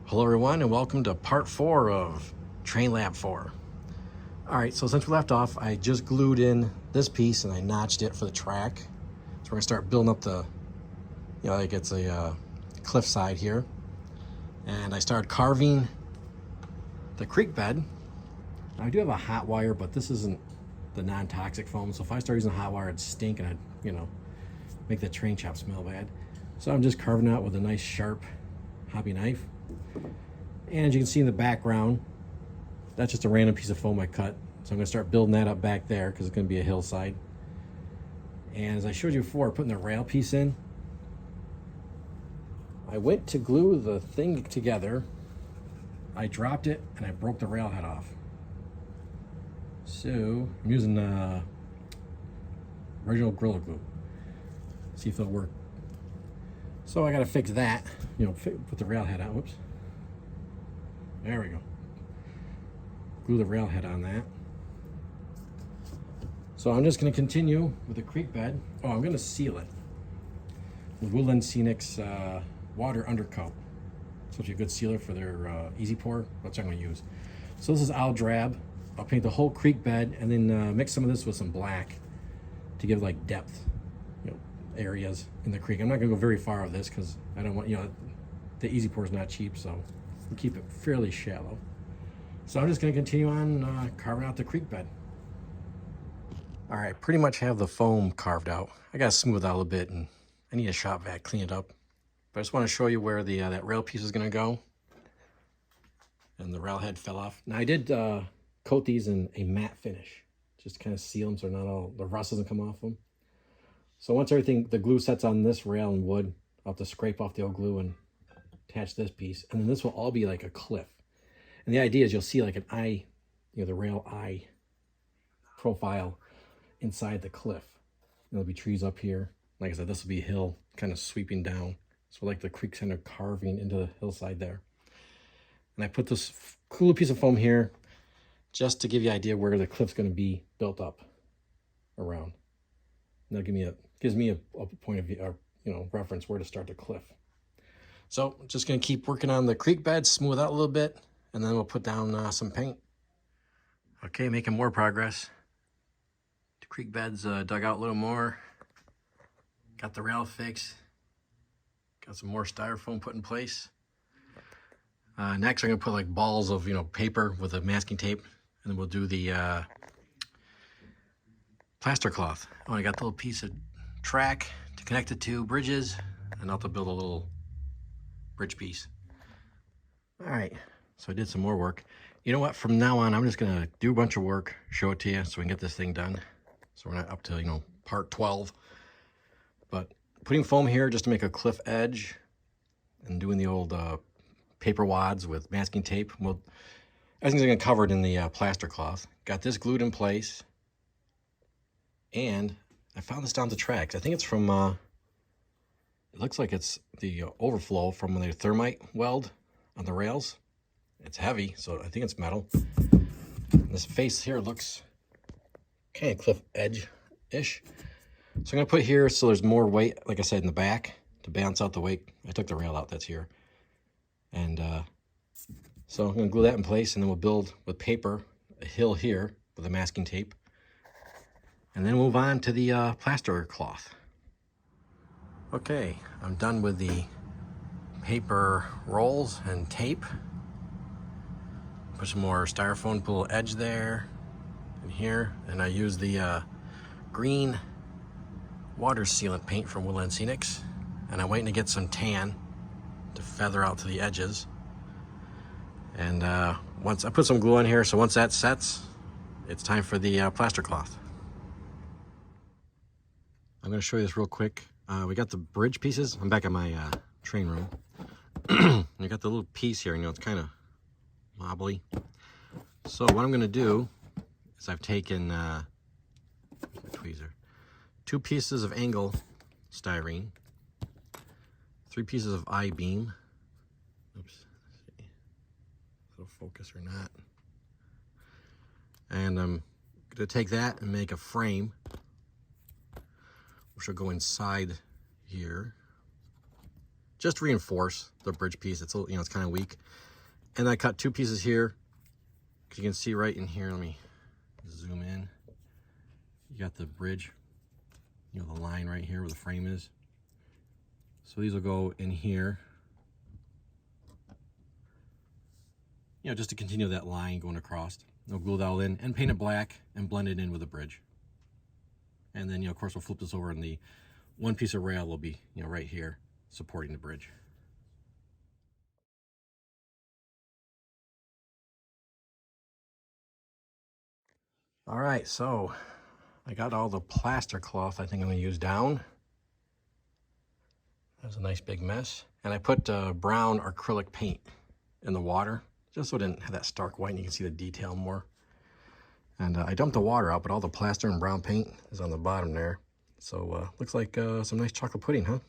Hello everyone and welcome to part 4 of Train Lab 4. Alright, so since we left off, I just glued in this piece and I notched it for the track. So we're going to start building up the, like it's a cliff side here. And I started carving the creek bed. I do have a hot wire, but this isn't the non-toxic foam. So if I start using hot wire, it'd stink and I'd, make the train chop smell bad. So I'm just carving out with a nice sharp hobby knife. And as you can see in the background, that's just a random piece of foam I cut. So I'm going to start building that up back there because it's going to be a hillside. And as I showed you before, putting the rail piece in, I went to glue the thing together. I dropped it and I broke the rail head off. So I'm using original Gorilla Glue. See if it'll work. So I got to fix that. Put the rail head on. Whoops. There we go. Glue the rail head on that. So I'm just going to continue with the creek bed. Oh, I'm going to seal it with Woodland Scenic's water undercoat. It's such a good sealer for their easy pour. That's what I'm going to use. So this is I'll drab. I'll paint the whole creek bed and then mix some of this with some black to give like depth, areas in the creek. I'm not going to go very far of this because I don't want, the easy pour is not cheap, so we'll keep it fairly shallow. So I'm just going to continue on carving out the creek bed. All right, pretty much have the foam carved out. I got to smooth it out a little bit, and I need a shop vac, clean it up. But I just want to show you where the that rail piece is going to go. And the rail head fell off. Now I did coat these in a matte finish, just to kind of seal them so not all the rust doesn't come off them. So once everything, the glue sets on this rail and wood, I'll have to scrape off the old glue and attach this piece. And then this will all be like a cliff. And the idea is you'll see like an eye, the rail eye profile inside the cliff. There'll be trees up here. Like I said, this will be a hill kind of sweeping down. So like the creek kind of carving into the hillside there. And I put this cool piece of foam here just to give you an idea where the cliff's going to be built up around. And that'll gives me a point of view, or reference where to start the cliff. So just going to keep working on the creek bed, smooth out a little bit, and then we'll put down some paint. Okay, making more progress. The creek bed's dug out a little more. Got the rail fixed. Got some more styrofoam put in place. Next, I'm going to put like balls of paper with a masking tape, and then we'll do the plaster cloth. Oh, I got the little piece of track to connect the two bridges, and I'll have to build a little bridge piece. All right, so I did some more work. You know what? From now on, I'm just gonna do a bunch of work, show it to you, so we can get this thing done. So we're not up to part 12, but putting foam here just to make a cliff edge, and doing the old paper wads with masking tape. Well, everything's gonna cover it in the plaster cloth. Got this glued in place. And I found this down the tracks. I think it's from, it looks like it's the overflow from when they thermite weld on the rails. It's heavy, so I think it's metal. This face here looks kind of cliff edge-ish. So I'm going to put here so there's more weight, like I said, in the back to balance out the weight. I took the rail out, that's here. And so I'm going to glue that in place, and then we'll build with paper a hill here with a masking tape. And then move on to the plaster cloth. Okay, I'm done with the paper rolls and tape. Put some more styrofoam, put a little edge there and here. And I use the green water sealant paint from Woodland Scenic's. And I'm waiting to get some tan to feather out to the edges. And once I put some glue on here, so once that sets, it's time for the plaster cloth. I'm going to show you this real quick. We got the bridge pieces. I'm back at my train room. You got the little piece here, it's kind of wobbly. So what I'm going to do is I've taken my tweezer, 2 pieces of angle styrene, 3 pieces of I-beam. Oops, let's see if it'll focus or not. And I'm going to take that and make a frame, which will go inside here. just to reinforce the bridge piece. It's, you know, it's kind of weak. And I cut 2 pieces here. You can see right in here, let me zoom in. You got the bridge, you know, the line right here where the frame is. So these will go in here. You know, just to continue that line going across. I'll glue that all in and paint it black and blend it in with the bridge. And then, you know, of course, we'll flip this over and the one piece of rail will be, you know, right here supporting the bridge. All right, so I got all the plaster cloth I think I'm gonna use down. That was a nice big mess. And I put brown acrylic paint in the water, just so it didn't have that stark white and you can see the detail more. And I dumped the water out, but all the plaster and brown paint is on the bottom there. So looks like some nice chocolate pudding, huh?